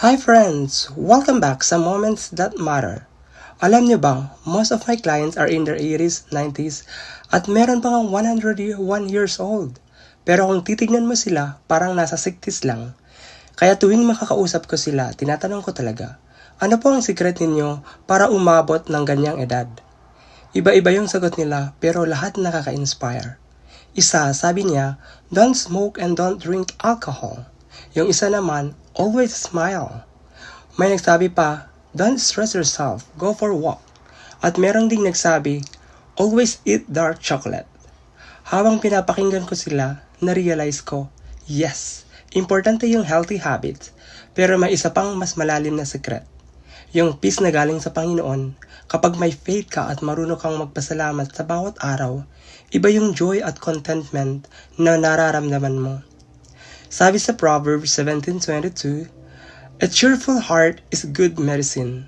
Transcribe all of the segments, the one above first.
Hi friends! Welcome back sa Moments That Matter. Alam niyo bang, most of my clients are in their 80s, 90s, at meron pa ngang 101 years old. Pero kung titignan mo sila, parang nasa 60s lang. Kaya tuwing makakausap ko sila, tinatanong ko talaga, ano po ang secret ninyo para umabot ng ganyang edad? Iba-iba yung sagot nila, pero lahat nakaka-inspire. Isa, sabi niya, don't smoke and don't drink alcohol. Yung isa naman, always smile. May nagsabi pa, don't stress yourself, go for a walk. At merong ding nagsabi, always eat dark chocolate. Habang pinapakinggan ko sila, na-realize ko, yes, importante yung healthy habits, pero may isa pang mas malalim na sekret. Yung peace na galing sa Panginoon, kapag may faith ka at marunong kang magpasalamat sa bawat araw, iba yung joy at contentment na nararamdaman mo. Sabi sa Proverbs 17:22, a cheerful heart is good medicine.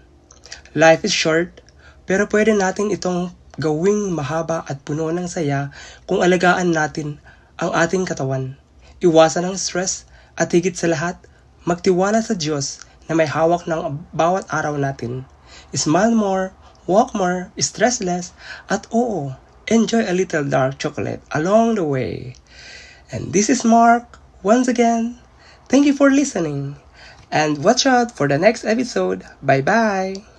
Life is short, pero pwede natin itong gawing mahaba at puno ng saya kung alagaan natin ang ating katawan. Iwasan ang stress at higit sa lahat, magtiwala sa Diyos na may hawak ng bawat araw natin. Smile more, walk more, stress less, at enjoy a little dark chocolate along the way. And this is Mark. Once again, thank you for listening. And watch out for the next episode. Bye-bye!